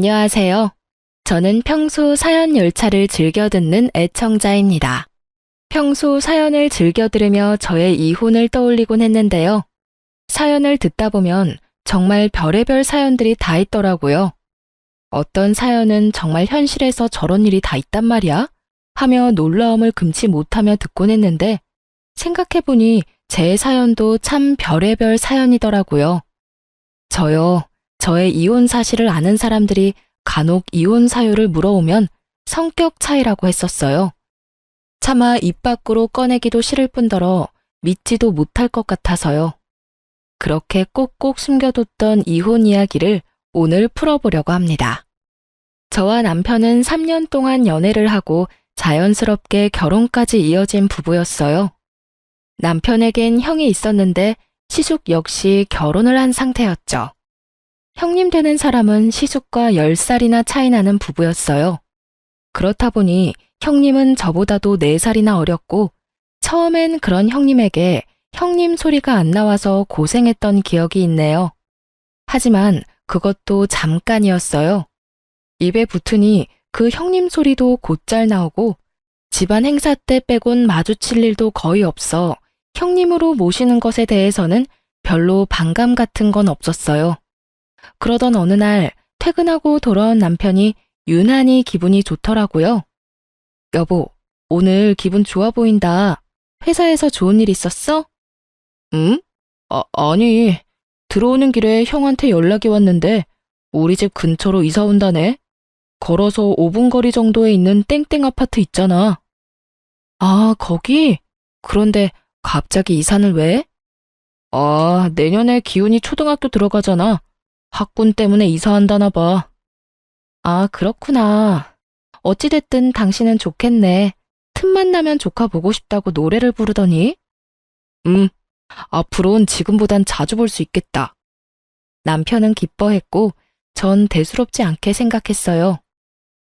안녕하세요. 저는 평소 사연 열차를 즐겨 듣는 애청자입니다. 평소 사연을 즐겨 들으며 저의 이혼을 떠올리곤 했는데요. 사연을 듣다 보면 정말 별의별 사연들이 다 있더라고요. 어떤 사연은 정말 현실에서 저런 일이 다 있단 말이야? 하며 놀라움을 금치 못하며 듣곤 했는데 생각해보니 제 사연도 참 별의별 사연이더라고요. 저의 이혼 사실을 아는 사람들이 간혹 이혼 사유를 물어오면 성격 차이라고 했었어요. 차마 입 밖으로 꺼내기도 싫을 뿐더러 믿지도 못할 것 같아서요. 그렇게 꼭꼭 숨겨뒀던 이혼 이야기를 오늘 풀어보려고 합니다. 저와 남편은 3년 동안 연애를 하고 자연스럽게 결혼까지 이어진 부부였어요. 남편에겐 형이 있었는데 시숙 역시 결혼을 한 상태였죠. 형님 되는 사람은 시숙과 10살이나 차이 나는 부부였어요. 그렇다 보니 형님은 저보다도 4살이나 어렸고 처음엔 그런 형님에게 형님 소리가 안 나와서 고생했던 기억이 있네요. 하지만 그것도 잠깐이었어요. 입에 붙으니 그 형님 소리도 곧잘 나오고 집안 행사 때 빼곤 마주칠 일도 거의 없어 형님으로 모시는 것에 대해서는 별로 반감 같은 건 없었어요. 그러던 어느 날 퇴근하고 돌아온 남편이 유난히 기분이 좋더라고요. 여보, 오늘 기분 좋아 보인다. 회사에서 좋은 일 있었어? 응? 아니, 들어오는 길에 형한테 연락이 왔는데 우리 집 근처로 이사 온다네. 걸어서 5분 거리 정도에 있는 땡땡 아파트 있잖아. 아, 거기? 그런데 갑자기 이사는 왜? 아, 내년에 기훈이 초등학교 들어가잖아. 학군 때문에 이사한다나 봐. 아, 그렇구나. 어찌됐든 당신은 좋겠네. 틈만 나면 조카 보고 싶다고 노래를 부르더니. 앞으론 지금보단 자주 볼 수 있겠다. 남편은 기뻐했고 전 대수롭지 않게 생각했어요.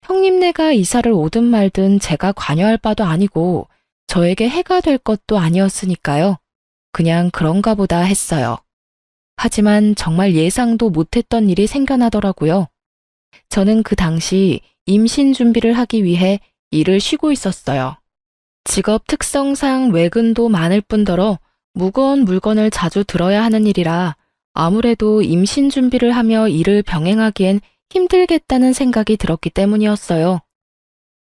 형님네가 이사를 오든 말든 제가 관여할 바도 아니고 저에게 해가 될 것도 아니었으니까요. 그냥 그런가 보다 했어요. 하지만 정말 예상도 못했던 일이 생겨나더라고요. 저는 그 당시 임신 준비를 하기 위해 일을 쉬고 있었어요. 직업 특성상 외근도 많을 뿐더러 무거운 물건을 자주 들어야 하는 일이라 아무래도 임신 준비를 하며 일을 병행하기엔 힘들겠다는 생각이 들었기 때문이었어요.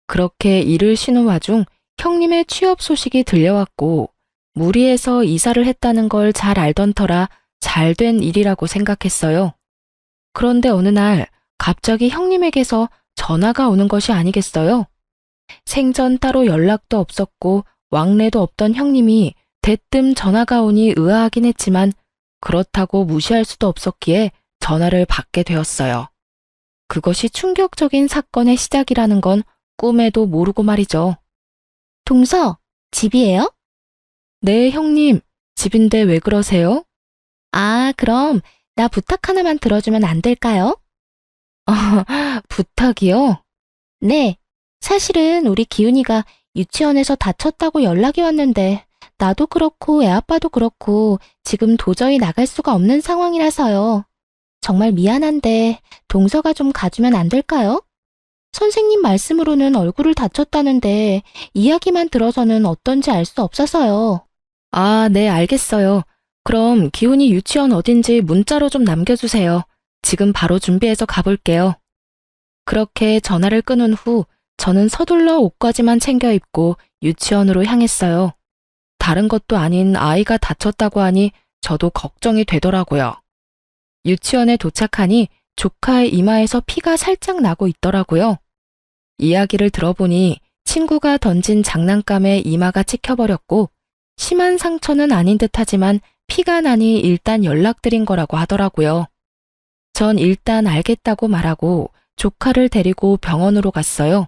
그렇게 일을 쉬는 와중 형님의 취업 소식이 들려왔고 무리해서 이사를 했다는 걸 잘 알던 터라 잘 된 일이라고 생각했어요. 그런데 어느 날 갑자기 형님에게서 전화가 오는 것이 아니겠어요? 생전 따로 연락도 없었고 왕래도 없던 형님이 대뜸 전화가 오니 의아하긴 했지만 그렇다고 무시할 수도 없었기에 전화를 받게 되었어요. 그것이 충격적인 사건의 시작이라는 건 꿈에도 모르고 말이죠. 동서, 집이에요? 네, 형님. 집인데 왜 그러세요? 아, 그럼 나 부탁 하나만 들어주면 안 될까요? 부탁이요? 네. 사실은 우리 기훈이가 유치원에서 다쳤다고 연락이 왔는데 나도 그렇고 애 아빠도 그렇고 지금 도저히 나갈 수가 없는 상황이라서요. 정말 미안한데 동서가 좀 가주면 안 될까요? 선생님 말씀으로는 얼굴을 다쳤다는데 이야기만 들어서는 어떤지 알 수 없어서요. 아, 네, 알겠어요. 그럼 기훈이 유치원 어딘지 문자로 좀 남겨주세요. 지금 바로 준비해서 가볼게요. 그렇게 전화를 끊은 후 저는 서둘러 옷까지만 챙겨 입고 유치원으로 향했어요. 다른 것도 아닌 아이가 다쳤다고 하니 저도 걱정이 되더라고요. 유치원에 도착하니 조카의 이마에서 피가 살짝 나고 있더라고요. 이야기를 들어보니 친구가 던진 장난감에 이마가 찍혀버렸고 심한 상처는 아닌 듯하지만 피가 나니 일단 연락드린 거라고 하더라고요. 전 일단 알겠다고 말하고 조카를 데리고 병원으로 갔어요.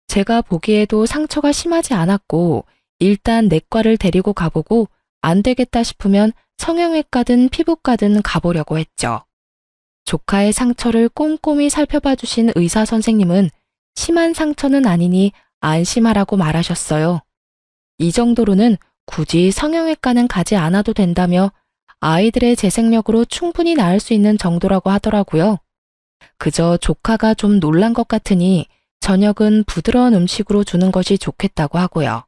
제가 보기에도 상처가 심하지 않았고 일단 내과를 데리고 가보고 안 되겠다 싶으면 성형외과든 피부과든 가보려고 했죠. 조카의 상처를 꼼꼼히 살펴봐 주신 의사 선생님은 심한 상처는 아니니 안심하라고 말하셨어요. 이 정도로는 굳이 성형외과는 가지 않아도 된다며 아이들의 재생력으로 충분히 나을 수 있는 정도라고 하더라고요. 그저 조카가 좀 놀란 것 같으니 저녁은 부드러운 음식으로 주는 것이 좋겠다고 하고요.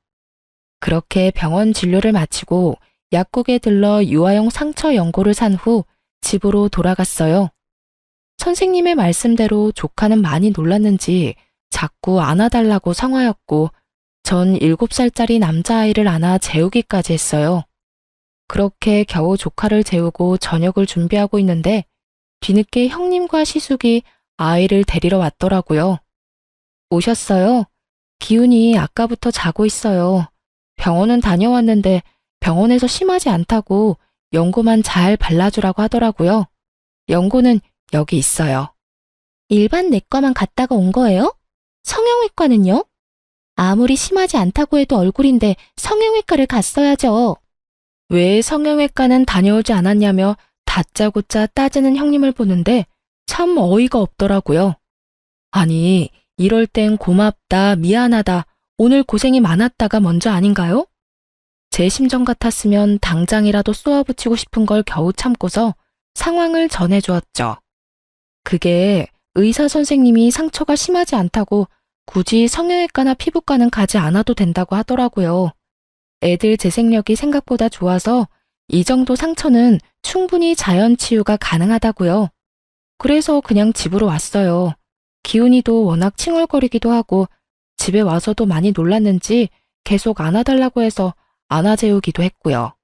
그렇게 병원 진료를 마치고 약국에 들러 유아용 상처 연고를 산 후 집으로 돌아갔어요. 선생님의 말씀대로 조카는 많이 놀랐는지 자꾸 안아달라고 성화였고 전 7살짜리 남자아이를 안아 재우기까지 했어요. 그렇게 겨우 조카를 재우고 저녁을 준비하고 있는데 뒤늦게 형님과 시숙이 아이를 데리러 왔더라고요. 오셨어요? 기훈이 아까부터 자고 있어요. 병원은 다녀왔는데 병원에서 심하지 않다고 연고만 잘 발라주라고 하더라고요. 연고는 여기 있어요. 일반 내과만 갔다가 온 거예요? 성형외과는요? 아무리 심하지 않다고 해도 얼굴인데 성형외과를 갔어야죠. 왜 성형외과는 다녀오지 않았냐며 다짜고짜 따지는 형님을 보는데 참 어이가 없더라고요. 아니, 이럴 땐 고맙다, 미안하다, 오늘 고생이 많았다가 먼저 아닌가요? 제 심정 같았으면 당장이라도 쏘아붙이고 싶은 걸 겨우 참고서 상황을 전해주었죠. 그게 의사 선생님이 상처가 심하지 않다고 굳이 성형외과나 피부과는 가지 않아도 된다고 하더라고요. 애들 재생력이 생각보다 좋아서 이 정도 상처는 충분히 자연 치유가 가능하다고요. 그래서 그냥 집으로 왔어요. 기훈이도 워낙 칭얼거리기도 하고 집에 와서도 많이 놀랐는지 계속 안아달라고 해서 안아재우기도 했고요.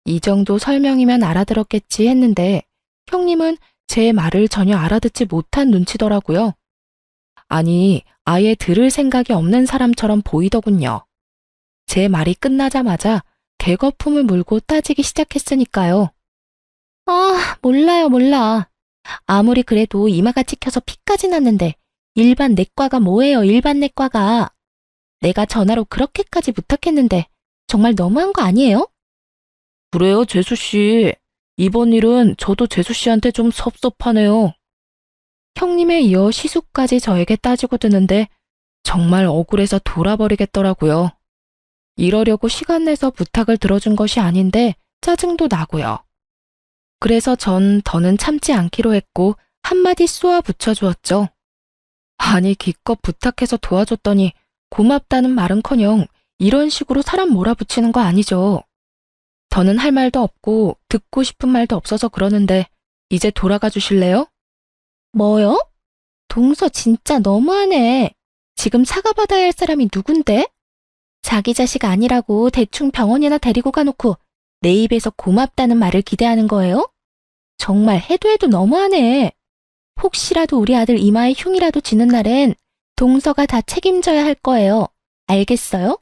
이 정도 설명이면 알아들었겠지 했는데 형님은 제 말을 전혀 알아듣지 못한 눈치더라고요. 아니, 아예 들을 생각이 없는 사람처럼 보이더군요. 제 말이 끝나자마자 개거품을 물고 따지기 시작했으니까요. 아, 몰라요, 몰라. 아무리 그래도 이마가 찍혀서 피까지 났는데 일반 내과가 뭐예요, 일반 내과가. 내가 전화로 그렇게까지 부탁했는데 정말 너무한 거 아니에요? 그래요, 재수씨. 이번 일은 저도 재수씨한테 좀 섭섭하네요. 형님에 이어 시숙까지 저에게 따지고 드는데 정말 억울해서 돌아버리겠더라고요. 이러려고 시간 내서 부탁을 들어준 것이 아닌데 짜증도 나고요. 그래서 전 더는 참지 않기로 했고 한마디 쏘아 붙여주었죠. 아니, 기껏 부탁해서 도와줬더니 고맙다는 말은커녕 이런 식으로 사람 몰아붙이는 거 아니죠. 더는 할 말도 없고 듣고 싶은 말도 없어서 그러는데 이제 돌아가 주실래요? 뭐요? 동서 진짜 너무하네. 지금 사과받아야 할 사람이 누군데? 자기 자식 아니라고 대충 병원이나 데리고 가놓고 내 입에서 고맙다는 말을 기대하는 거예요? 정말 해도 해도 너무하네. 혹시라도 우리 아들 이마에 흉이라도 지는 날엔 동서가 다 책임져야 할 거예요. 알겠어요?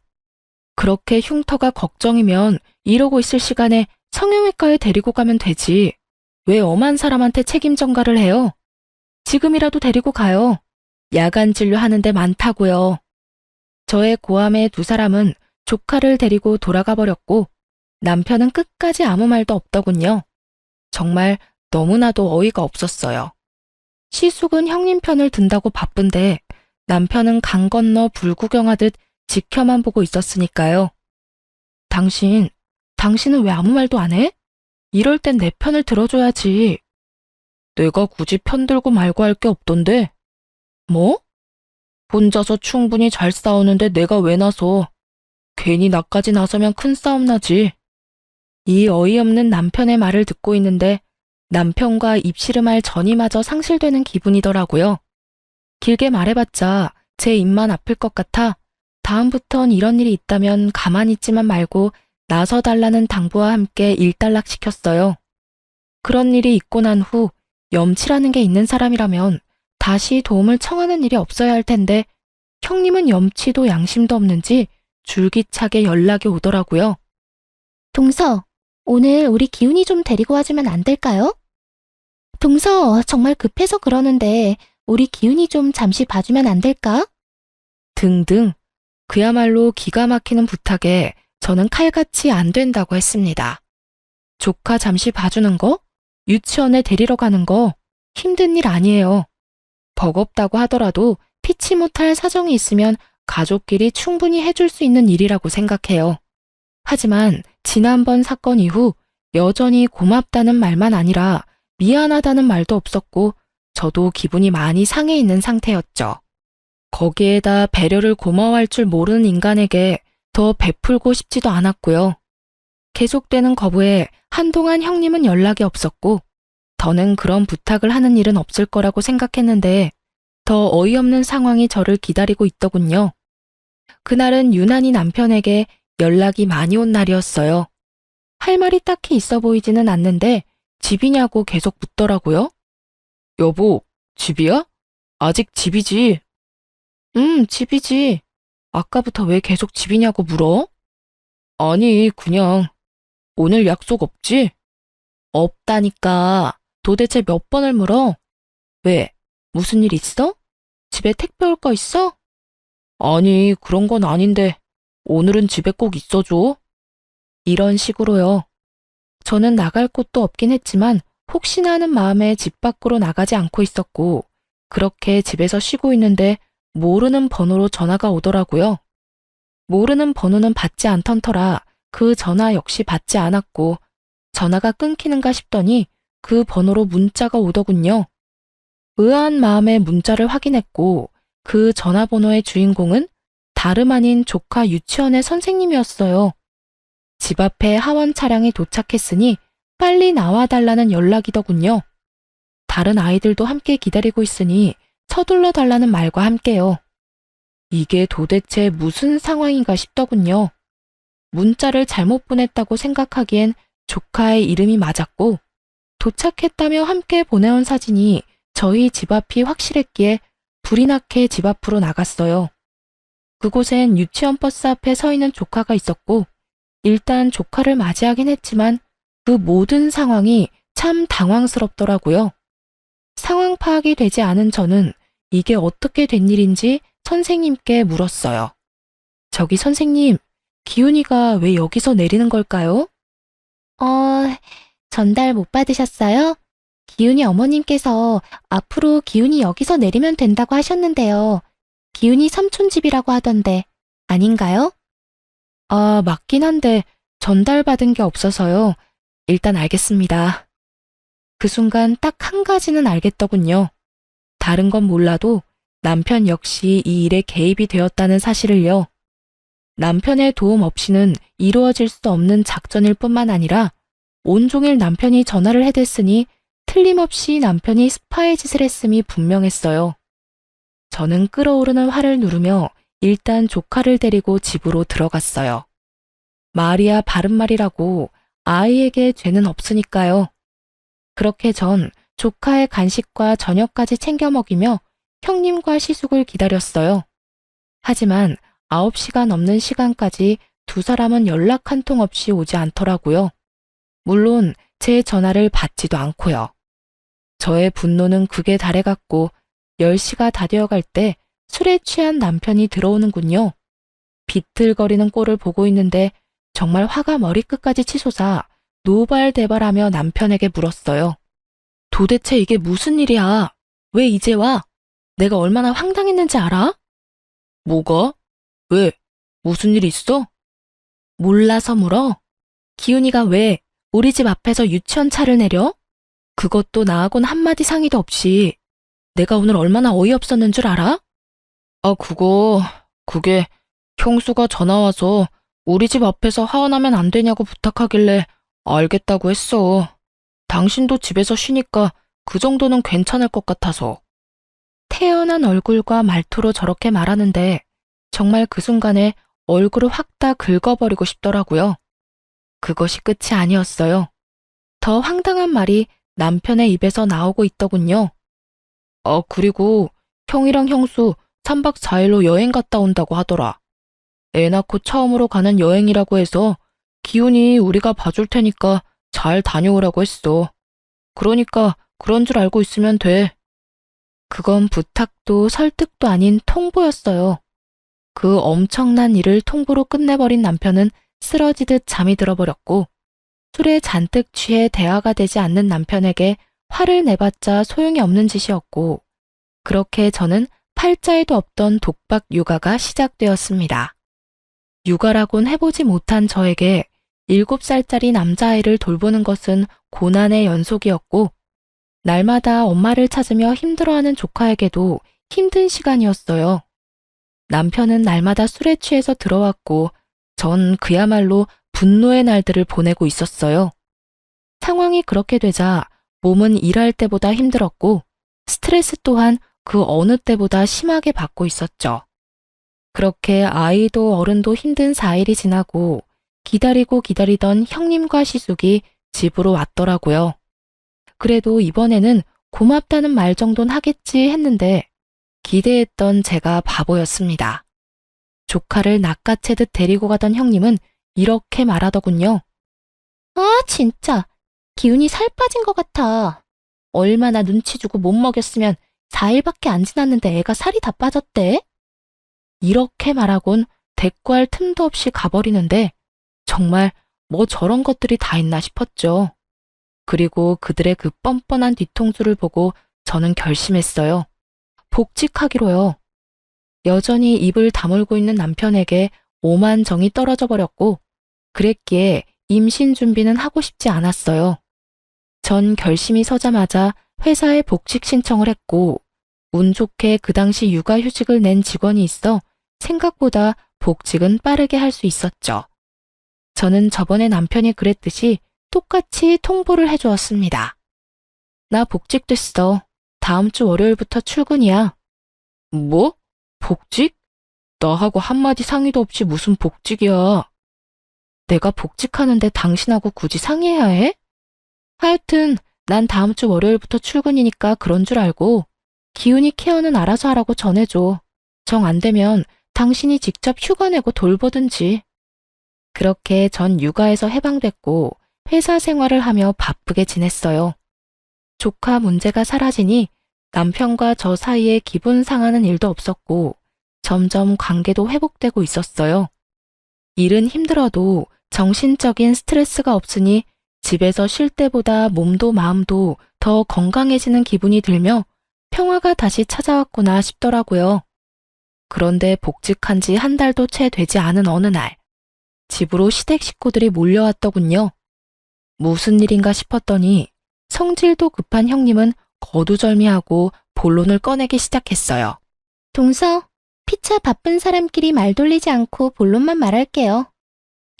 그렇게 흉터가 걱정이면 이러고 있을 시간에 성형외과에 데리고 가면 되지. 왜 엄한 사람한테 책임 전가를 해요? 지금이라도 데리고 가요. 야간 진료하는 데 많다고요. 저의 고함에 두 사람은 조카를 데리고 돌아가 버렸고 남편은 끝까지 아무 말도 없더군요. 정말 너무나도 어이가 없었어요. 시숙은 형님 편을 든다고 바쁜데 남편은 강 건너 불구경하듯 지켜만 보고 있었으니까요. 당신은 왜 아무 말도 안 해? 이럴 땐 내 편을 들어줘야지. 내가 굳이 편 들고 말고 할 게 없던데. 뭐? 혼자서 충분히 잘 싸우는데 내가 왜 나서. 괜히 나까지 나서면 큰 싸움 나지. 이 어이없는 남편의 말을 듣고 있는데 남편과 입씨름할 전이마저 상실되는 기분이더라고요. 길게 말해봤자 제 입만 아플 것 같아 다음부턴 이런 일이 있다면 가만히 있지만 말고 나서달라는 당부와 함께 일단락시켰어요. 그런 일이 있고 난 후 염치라는 게 있는 사람이라면 다시 도움을 청하는 일이 없어야 할 텐데 형님은 염치도 양심도 없는지 줄기차게 연락이 오더라고요. 동서, 오늘 우리 기훈이 좀 데리고 와주면 안 될까요? 동서, 정말 급해서 그러는데 우리 기훈이 좀 잠시 봐주면 안 될까? 등등. 그야말로 기가 막히는 부탁에 저는 칼같이 안 된다고 했습니다. 조카 잠시 봐주는 거? 유치원에 데리러 가는 거? 힘든 일 아니에요. 버겁다고 하더라도 피치 못할 사정이 있으면 가족끼리 충분히 해줄 수 있는 일이라고 생각해요. 하지만 지난번 사건 이후 여전히 고맙다는 말만 아니라 미안하다는 말도 없었고 저도 기분이 많이 상해 있는 상태였죠. 거기에다 배려를 고마워할 줄 모르는 인간에게 더 베풀고 싶지도 않았고요. 계속되는 거부에 한동안 형님은 연락이 없었고, 더는 그런 부탁을 하는 일은 없을 거라고 생각했는데 더 어이없는 상황이 저를 기다리고 있더군요. 그날은 유난히 남편에게 연락이 많이 온 날이었어요. 할 말이 딱히 있어 보이지는 않는데 집이냐고 계속 묻더라고요. 여보, 집이야? 아직 집이지? 집이지. 아까부터 왜 계속 집이냐고 물어? 아니, 그냥 오늘 약속 없지? 없다니까. 도대체 몇 번을 물어? 왜? 무슨 일 있어? 집에 택배 올 거 있어? 아니, 그런 건 아닌데 오늘은 집에 꼭 있어줘. 이런 식으로요. 저는 나갈 곳도 없긴 했지만 혹시나 하는 마음에 집 밖으로 나가지 않고 있었고, 그렇게 집에서 쉬고 있는데 모르는 번호로 전화가 오더라고요. 모르는 번호는 받지 않던 터라 그 전화 역시 받지 않았고, 전화가 끊기는가 싶더니 그 번호로 문자가 오더군요. 의아한 마음에 문자를 확인했고, 그 전화번호의 주인공은 다름 아닌 조카 유치원의 선생님이었어요. 집 앞에 하원 차량이 도착했으니 빨리 나와달라는 연락이더군요. 다른 아이들도 함께 기다리고 있으니 서둘러 달라는 말과 함께요. 이게 도대체 무슨 상황인가 싶더군요. 문자를 잘못 보냈다고 생각하기엔 조카의 이름이 맞았고, 도착했다며 함께 보내온 사진이 저희 집 앞이 확실했기에 불이 나게 집 앞으로 나갔어요. 그곳엔 유치원 버스 앞에 서 있는 조카가 있었고, 일단 조카를 맞이하긴 했지만 그 모든 상황이 참 당황스럽더라고요. 상황 파악이 되지 않은 저는 이게 어떻게 된 일인지 선생님께 물었어요. 저기 선생님, 기훈이가 왜 여기서 내리는 걸까요? 전달 못 받으셨어요? 기훈이 어머님께서 앞으로 기훈이 여기서 내리면 된다고 하셨는데요. 기훈이 삼촌 집이라고 하던데 아닌가요? 아, 맞긴 한데 전달받은 게 없어서요. 일단 알겠습니다. 그 순간 딱 한 가지는 알겠더군요. 다른 건 몰라도 남편 역시 이 일에 개입이 되었다는 사실을요. 남편의 도움 없이는 이루어질 수 없는 작전일 뿐만 아니라 온종일 남편이 전화를 해댔으니 틀림없이 남편이 스파의 짓을 했음이 분명했어요. 저는 끓어오르는 화를 누르며 일단 조카를 데리고 집으로 들어갔어요. 말이야 바른말이라고 아이에게 죄는 없으니까요. 그렇게 전 조카의 간식과 저녁까지 챙겨 먹이며 형님과 시숙을 기다렸어요. 하지만 9시가 넘는 시간까지 두 사람은 연락 한 통 없이 오지 않더라고요. 물론 제 전화를 받지도 않고요. 저의 분노는 극에 달해갔고 10시가 다 되어갈 때 술에 취한 남편이 들어오는군요. 비틀거리는 꼴을 보고 있는데 정말 화가 머리끝까지 치솟아 노발대발하며 남편에게 물었어요. 도대체 이게 무슨 일이야? 왜 이제 와? 내가 얼마나 황당했는지 알아? 뭐가? 왜? 무슨 일 있어? 몰라서 물어? 기훈이가 왜 우리 집 앞에서 유치원 차를 내려? 그것도 나하고는 한마디 상의도 없이. 내가 오늘 얼마나 어이없었는 줄 알아? 아, 그게 형수가 전화와서 우리 집 앞에서 하원하면 안 되냐고 부탁하길래 알겠다고 했어. 당신도 집에서 쉬니까 그 정도는 괜찮을 것 같아서. 태연한 얼굴과 말투로 저렇게 말하는데 정말 그 순간에 얼굴을 확 다 긁어버리고 싶더라고요. 그것이 끝이 아니었어요. 더 황당한 말이 남편의 입에서 나오고 있더군요. 아, 그리고 형이랑 형수 3박 4일로 여행 갔다 온다고 하더라. 애 낳고 처음으로 가는 여행이라고 해서 기훈이 우리가 봐줄 테니까 잘 다녀오라고 했어. 그러니까 그런 줄 알고 있으면 돼. 그건 부탁도 설득도 아닌 통보였어요. 그 엄청난 일을 통보로 끝내버린 남편은 쓰러지듯 잠이 들어버렸고, 술에 잔뜩 취해 대화가 되지 않는 남편에게 화를 내봤자 소용이 없는 짓이었고, 그렇게 저는 팔자에도 없던 독박 육아가 시작되었습니다. 육아라곤 해보지 못한 저에게 7살짜리 남자아이를 돌보는 것은 고난의 연속이었고, 날마다 엄마를 찾으며 힘들어하는 조카에게도 힘든 시간이었어요. 남편은 날마다 술에 취해서 들어왔고 전 그야말로 분노의 날들을 보내고 있었어요. 상황이 그렇게 되자 몸은 일할 때보다 힘들었고 스트레스 또한 그 어느 때보다 심하게 받고 있었죠. 그렇게 아이도 어른도 힘든 4일이 지나고 기다리고 기다리던 형님과 시숙이 집으로 왔더라고요. 그래도 이번에는 고맙다는 말 정도는 하겠지 했는데 기대했던 제가 바보였습니다. 조카를 낚아채듯 데리고 가던 형님은 이렇게 말하더군요. 아, 진짜. 기운이 살 빠진 것 같아. 얼마나 눈치 주고 못 먹였으면 4일밖에 안 지났는데 애가 살이 다 빠졌대? 이렇게 말하곤 대꾸할 틈도 없이 가버리는데 정말 뭐 저런 것들이 다 있나 싶었죠. 그리고 그들의 그 뻔뻔한 뒤통수를 보고 저는 결심했어요. 복직하기로요. 여전히 입을 다물고 있는 남편에게 오만 정이 떨어져 버렸고 그랬기에 임신 준비는 하고 싶지 않았어요. 전 결심이 서자마자 회사에 복직 신청을 했고 운 좋게 그 당시 육아휴직을 낸 직원이 있어 생각보다 복직은 빠르게 할 수 있었죠. 저는 저번에 남편이 그랬듯이 똑같이 통보를 해주었습니다. 나 복직됐어. 다음 주 월요일부터 출근이야. 뭐? 복직? 나하고 한마디 상의도 없이 무슨 복직이야. 내가 복직하는데 당신하고 굳이 상의해야 해? 하여튼 난 다음 주 월요일부터 출근이니까 그런 줄 알고 기훈이 케어는 알아서 하라고 전해줘. 정 안 되면 당신이 직접 휴가 내고 돌보든지. 그렇게 전 육아에서 해방됐고 회사 생활을 하며 바쁘게 지냈어요. 조카 문제가 사라지니 남편과 저 사이에 기분 상하는 일도 없었고 점점 관계도 회복되고 있었어요. 일은 힘들어도 정신적인 스트레스가 없으니 집에서 쉴 때보다 몸도 마음도 더 건강해지는 기분이 들며 평화가 다시 찾아왔구나 싶더라고요. 그런데 복직한 지 한 달도 채 되지 않은 어느 날, 집으로 시댁 식구들이 몰려왔더군요. 무슨 일인가 싶었더니 성질도 급한 형님은 거두절미하고 본론을 꺼내기 시작했어요. 동서, 피차 바쁜 사람끼리 말 돌리지 않고 본론만 말할게요.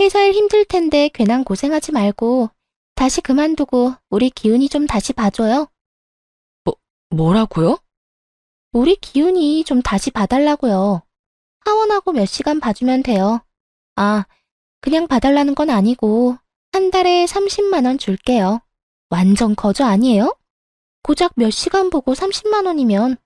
회사 일 힘들 텐데 괜한 고생하지 말고 다시 그만두고 우리 기훈이 좀 다시 봐줘요. 뭐라고요? 우리 기훈이 좀 다시 봐달라고요. 하원하고 몇 시간 봐주면 돼요. 아, 그냥 봐달라는 건 아니고 한 달에 30만 원 줄게요. 완전 거저 아니에요? 고작 몇 시간 보고 30만 원이면.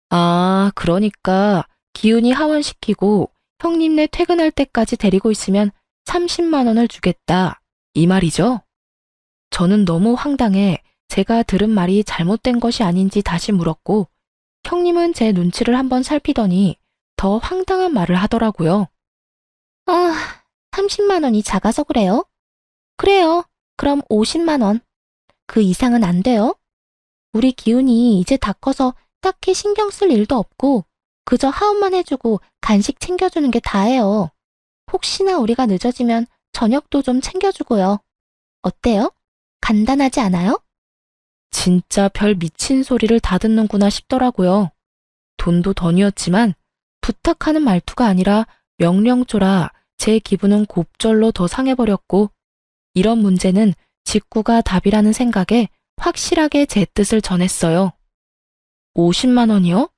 아, 그러니까 기훈이 하원시키고 형님네 퇴근할 때까지 데리고 있으면 30만 원을 주겠다. 이 말이죠? 저는 너무 황당해 제가 들은 말이 잘못된 것이 아닌지 다시 물었고 형님은 제 눈치를 한번 살피더니 더 황당한 말을 하더라고요. 아, 30만 원이 작아서 그래요? 그래요. 그럼 50만 원. 그 이상은 안 돼요? 우리 기훈이 이제 다 커서 딱히 신경 쓸 일도 없고 그저 하원만 해주고 간식 챙겨주는 게 다예요. 혹시나 우리가 늦어지면 저녁도 좀 챙겨주고요. 어때요? 간단하지 않아요? 진짜 별 미친 소리를 다 듣는구나 싶더라고요. 돈도 던이었지만 부탁하는 말투가 아니라 명령조라 제 기분은 곱절로 더 상해버렸고 이런 문제는 직구가 답이라는 생각에 확실하게 제 뜻을 전했어요. 50만 원이요?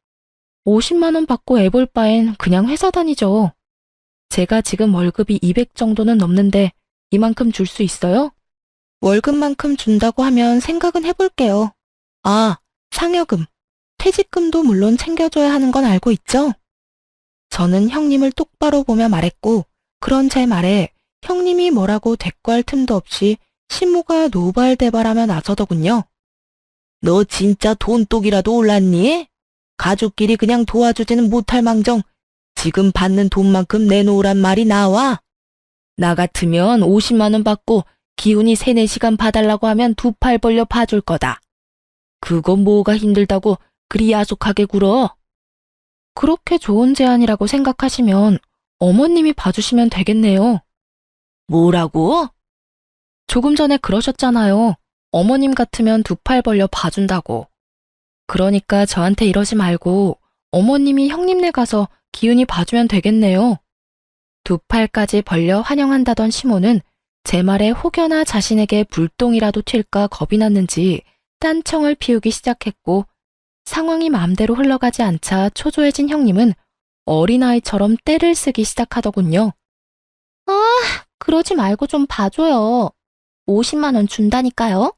50만 원 받고 애볼 바엔 그냥 회사 다니죠. 제가 지금 월급이 200 정도는 넘는데 이만큼 줄 수 있어요? 월급만큼 준다고 하면 생각은 해볼게요. 아, 상여금, 퇴직금도 물론 챙겨줘야 하는 건 알고 있죠? 저는 형님을 똑바로 보며 말했고 그런 제 말에 형님이 뭐라고 대꾸할 틈도 없이 시모가 노발대발하며 나서더군요. 너 진짜 돈독이라도 올랐니? 가족끼리 그냥 도와주지는 못할 망정 지금 받는 돈만큼 내놓으란 말이 나와? 나 같으면 50만 원 받고 기훈이 3, 4시간 봐달라고 하면 2팔 벌려 봐줄 거다. 그건 뭐가 힘들다고 그리 야속하게 굴어? 그렇게 좋은 제안이라고 생각하시면 어머님이 봐주시면 되겠네요. 뭐라고? 조금 전에 그러셨잖아요. 어머님 같으면 두 팔 벌려 봐준다고. 그러니까 저한테 이러지 말고 어머님이 형님네 가서 기훈이 봐주면 되겠네요. 두 팔까지 벌려 환영한다던 시모는 제 말에 혹여나 자신에게 불똥이라도 튈까 겁이 났는지 딴청을 피우기 시작했고, 상황이 마음대로 흘러가지 않자 초조해진 형님은 어린아이처럼 떼를 쓰기 시작하더군요. 아, 그러지 말고 좀 봐줘요. 50만 원 준다니까요.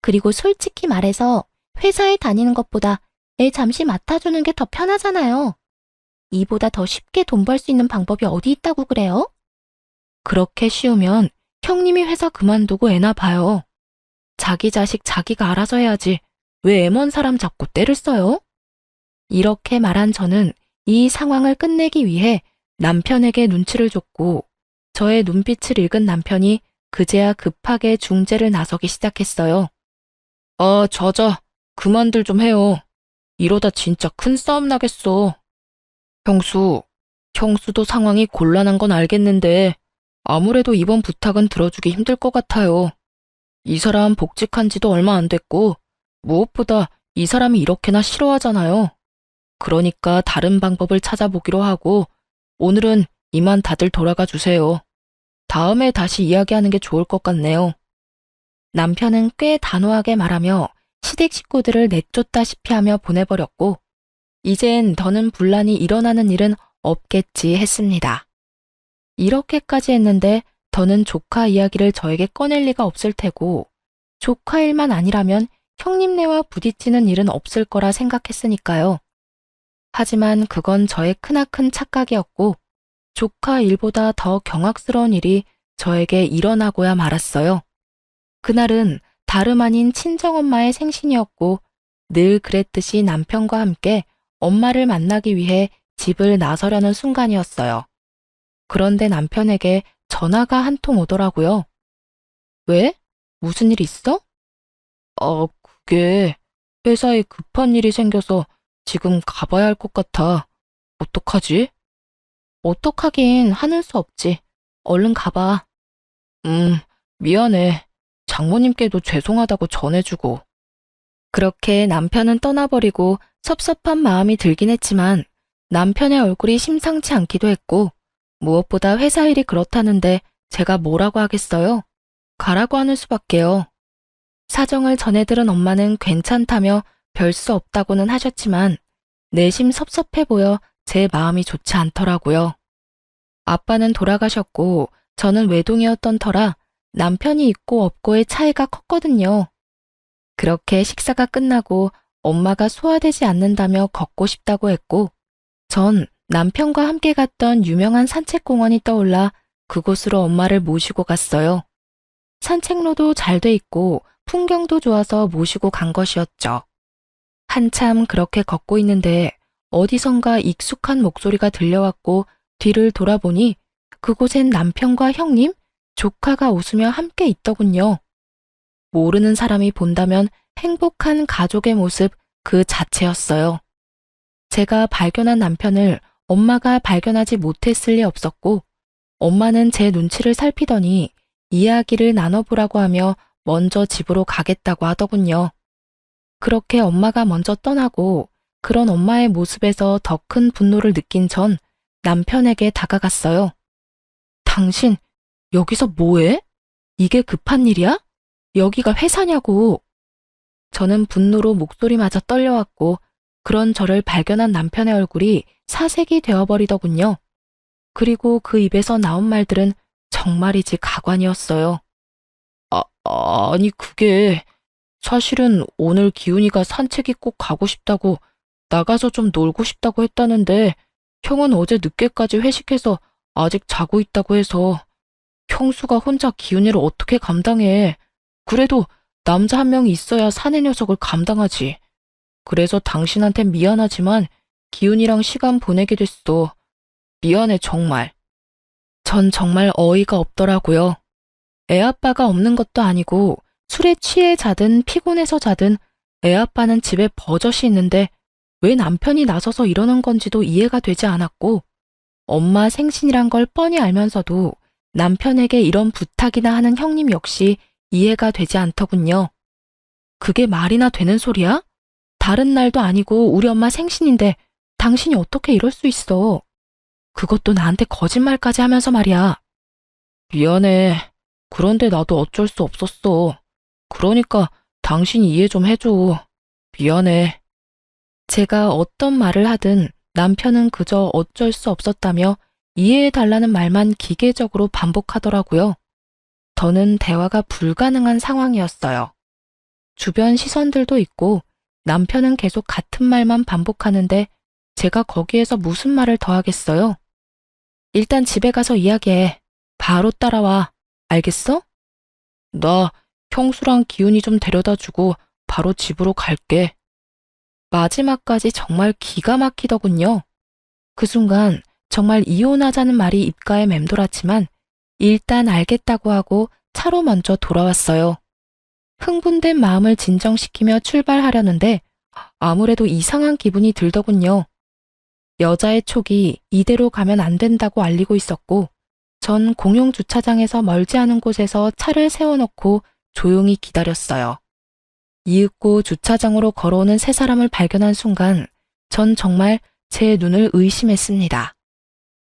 그리고 솔직히 말해서 회사에 다니는 것보다 애 잠시 맡아주는 게 더 편하잖아요. 이보다 더 쉽게 돈 벌 수 있는 방법이 어디 있다고 그래요? 그렇게 쉬우면 형님이 회사 그만두고 애나 봐요. 자기 자식 자기가 알아서 해야지 왜 애 먼 사람 잡고 떼를 써요? 이렇게 말한 저는 이 상황을 끝내기 위해 남편에게 눈치를 줬고, 저의 눈빛을 읽은 남편이 그제야 급하게 중재를 나서기 시작했어요. 그만들 좀 해요. 이러다 진짜 큰 싸움 나겠어. 형수도 상황이 곤란한 건 알겠는데 아무래도 이번 부탁은 들어주기 힘들 것 같아요. 이 사람 복직한 지도 얼마 안 됐고 무엇보다 이 사람이 이렇게나 싫어하잖아요. 그러니까 다른 방법을 찾아보기로 하고 오늘은 이만 다들 돌아가 주세요. 다음에 다시 이야기하는 게 좋을 것 같네요. 남편은 꽤 단호하게 말하며 시댁 식구들을 내쫓다시피 하며 보내버렸고, 이젠 더는 분란이 일어나는 일은 없겠지 했습니다. 이렇게까지 했는데 더는 조카 이야기를 저에게 꺼낼 리가 없을 테고, 조카 일만 아니라면 형님네와 부딪히는 일은 없을 거라 생각했으니까요. 하지만 그건 저의 크나큰 착각이었고, 조카 일보다 더 경악스러운 일이 저에게 일어나고야 말았어요. 그날은 다름 아닌 친정엄마의 생신이었고, 늘 그랬듯이 남편과 함께 엄마를 만나기 위해 집을 나서려는 순간이었어요. 그런데 남편에게 전화가 한 통 오더라고요. 왜? 무슨 일 있어? 그게 회사에 급한 일이 생겨서 지금 가봐야 할 것 같아. 어떡하지? 어떡하긴 하는 수 없지. 얼른 가봐. 미안해. 장모님께도 죄송하다고 전해주고. 그렇게 남편은 떠나버리고 섭섭한 마음이 들긴 했지만 남편의 얼굴이 심상치 않기도 했고, 무엇보다 회사 일이 그렇다는데 제가 뭐라고 하겠어요? 가라고 하는 수밖에요. 사정을 전해들은 엄마는 괜찮다며 별 수 없다고는 하셨지만 내심 섭섭해 보여 제 마음이 좋지 않더라고요. 아빠는 돌아가셨고 저는 외동이었던 터라 남편이 있고 없고의 차이가 컸거든요. 그렇게 식사가 끝나고 엄마가 소화되지 않는다며 걷고 싶다고 했고, 전 남편과 함께 갔던 유명한 산책공원이 떠올라 그곳으로 엄마를 모시고 갔어요. 산책로도 잘 돼 있고 풍경도 좋아서 모시고 간 것이었죠. 한참 그렇게 걷고 있는데 어디선가 익숙한 목소리가 들려왔고 뒤를 돌아보니 그곳엔 남편과 형님, 조카가 웃으며 함께 있더군요. 모르는 사람이 본다면 행복한 가족의 모습 그 자체였어요. 제가 발견한 남편을 엄마가 발견하지 못했을 리 없었고, 엄마는 제 눈치를 살피더니 이야기를 나눠보라고 하며 먼저 집으로 가겠다고 하더군요. 그렇게 엄마가 먼저 떠나고 그런 엄마의 모습에서 더 큰 분노를 느낀 전 남편에게 다가갔어요. 당신 여기서 뭐해? 이게 급한 일이야? 여기가 회사냐고. 저는 분노로 목소리마저 떨려왔고 그런 저를 발견한 남편의 얼굴이 사색이 되어버리더군요. 그리고 그 입에서 나온 말들은 정말이지 가관이었어요. 아니 그게 사실은 오늘 기훈이가 산책이 꼭 가고 싶다고 나가서 좀 놀고 싶다고 했다는데 형은 어제 늦게까지 회식해서 아직 자고 있다고 해서 형수가 혼자 기훈이를 어떻게 감당해. 그래도 남자 한 명이 있어야 사내 녀석을 감당하지. 그래서 당신한텐 미안하지만 기훈이랑 시간 보내게 됐어. 미안해 정말. 전 정말 어이가 없더라고요. 애아빠가 없는 것도 아니고 술에 취해 자든 피곤해서 자든 애아빠는 집에 버젓이 있는데 왜 남편이 나서서 이러는 건지도 이해가 되지 않았고, 엄마 생신이란 걸 뻔히 알면서도 남편에게 이런 부탁이나 하는 형님 역시 이해가 되지 않더군요. 그게 말이나 되는 소리야? 다른 날도 아니고 우리 엄마 생신인데 당신이 어떻게 이럴 수 있어? 그것도 나한테 거짓말까지 하면서 말이야. 미안해. 그런데 나도 어쩔 수 없었어. 그러니까 당신이 이해 좀 해줘. 미안해. 제가 어떤 말을 하든 남편은 그저 어쩔 수 없었다며 이해해달라는 말만 기계적으로 반복하더라고요. 더는 대화가 불가능한 상황이었어요. 주변 시선들도 있고 남편은 계속 같은 말만 반복하는데 제가 거기에서 무슨 말을 더 하겠어요? 일단 집에 가서 이야기해. 바로 따라와. 알겠어? 나 형수랑 기훈이 좀 데려다 주고 바로 집으로 갈게. 마지막까지 정말 기가 막히더군요. 그 순간 정말 이혼하자는 말이 입가에 맴돌았지만 일단 알겠다고 하고 차로 먼저 돌아왔어요. 흥분된 마음을 진정시키며 출발하려는데 아무래도 이상한 기분이 들더군요. 여자의 촉이 이대로 가면 안 된다고 알리고 있었고 전 공용 주차장에서 멀지 않은 곳에서 차를 세워놓고 조용히 기다렸어요. 이윽고 주차장으로 걸어오는 세 사람을 발견한 순간 전 정말 제 눈을 의심했습니다.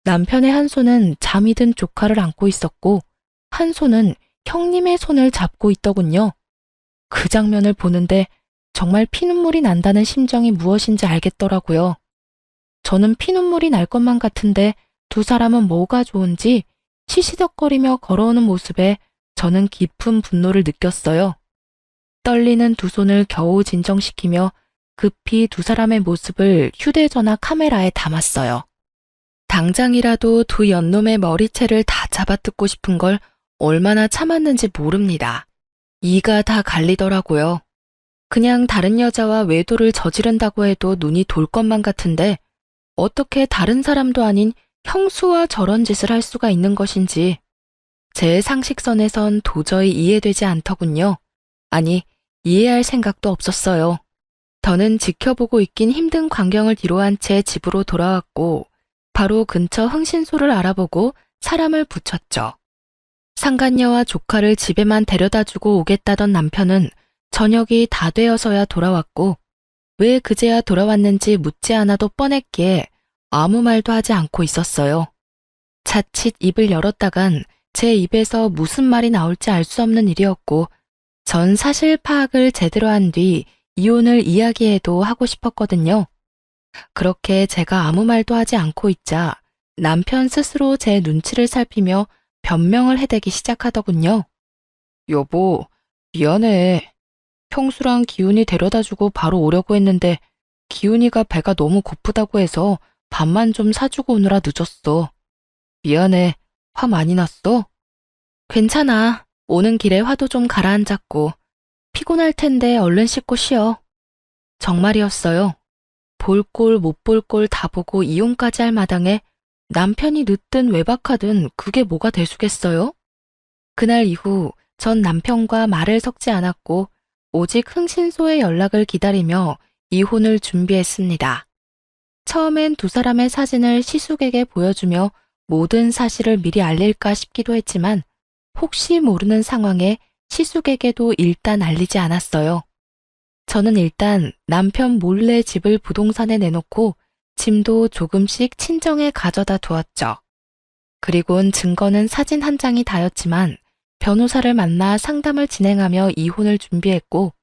남편의 한 손은 잠이 든 조카를 안고 있었고 한 손은 형님의 손을 잡고 있더군요. 그 장면을 보는데 정말 피눈물이 난다는 심정이 무엇인지 알겠더라고요. 저는 피눈물이 날 것만 같은데 두 사람은 뭐가 좋은지 시시덕거리며 걸어오는 모습에 저는 깊은 분노를 느꼈어요. 떨리는 두 손을 겨우 진정시키며 급히 두 사람의 모습을 휴대전화 카메라에 담았어요. 당장이라도 두 연놈의 머리채를 다 잡아뜯고 싶은 걸 얼마나 참았는지 모릅니다. 이가 다 갈리더라고요. 그냥 다른 여자와 외도를 저지른다고 해도 눈이 돌 것만 같은데 어떻게 다른 사람도 아닌 형수와 저런 짓을 할 수가 있는 것인지 제 상식선에선 도저히 이해되지 않더군요. 아니, 이해할 생각도 없었어요. 더는 지켜보고 있긴 힘든 광경을 뒤로한 채 집으로 돌아왔고 바로 근처 흥신소를 알아보고 사람을 붙였죠. 상간녀와 조카를 집에만 데려다주고 오겠다던 남편은 저녁이 다 되어서야 돌아왔고 왜 그제야 돌아왔는지 묻지 않아도 뻔했기에 아무 말도 하지 않고 있었어요. 자칫 입을 열었다간 제 입에서 무슨 말이 나올지 알 수 없는 일이었고 전 사실 파악을 제대로 한 뒤 이혼을 이야기해도 하고 싶었거든요. 그렇게 제가 아무 말도 하지 않고 있자 남편 스스로 제 눈치를 살피며 변명을 해대기 시작하더군요. 여보, 미안해. 형수랑 기훈이 데려다주고 바로 오려고 했는데 기훈이가 배가 너무 고프다고 해서 밥만 좀 사주고 오느라 늦었어. 미안해. 화 많이 났어? 괜찮아. 오는 길에 화도 좀 가라앉았고 피곤할 텐데 얼른 씻고 쉬어. 정말이었어요. 볼 꼴 못 볼 꼴 다 보고 이혼까지 할 마당에 남편이 늦든 외박하든 그게 뭐가 대수겠어요? 그날 이후 전 남편과 말을 섞지 않았고 오직 흥신소의 연락을 기다리며 이혼을 준비했습니다. 처음엔 두 사람의 사진을 시숙에게 보여주며 모든 사실을 미리 알릴까 싶기도 했지만 혹시 모르는 상황에 시숙에게도 일단 알리지 않았어요. 저는 일단 남편 몰래 집을 부동산에 내놓고 짐도 조금씩 친정에 가져다 두었죠. 그리고는 증거는 사진 한 장이 다였지만 변호사를 만나 상담을 진행하며 이혼을 준비했고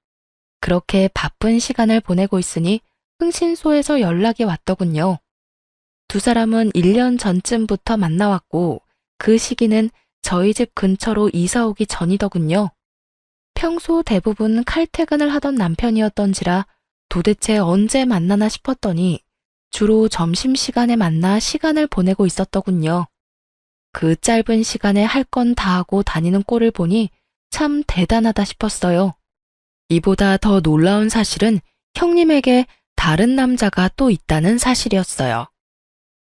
그렇게 바쁜 시간을 보내고 있으니 흥신소에서 연락이 왔더군요. 두 사람은 1년 전쯤부터 만나왔고 그 시기는 저희 집 근처로 이사 오기 전이더군요. 평소 대부분 칼퇴근을 하던 남편이었던지라 도대체 언제 만나나 싶었더니 주로 점심시간에 만나 시간을 보내고 있었더군요. 그 짧은 시간에 할 건 다 하고 다니는 꼴을 보니 참 대단하다 싶었어요. 이보다 더 놀라운 사실은 형님에게 다른 남자가 또 있다는 사실이었어요.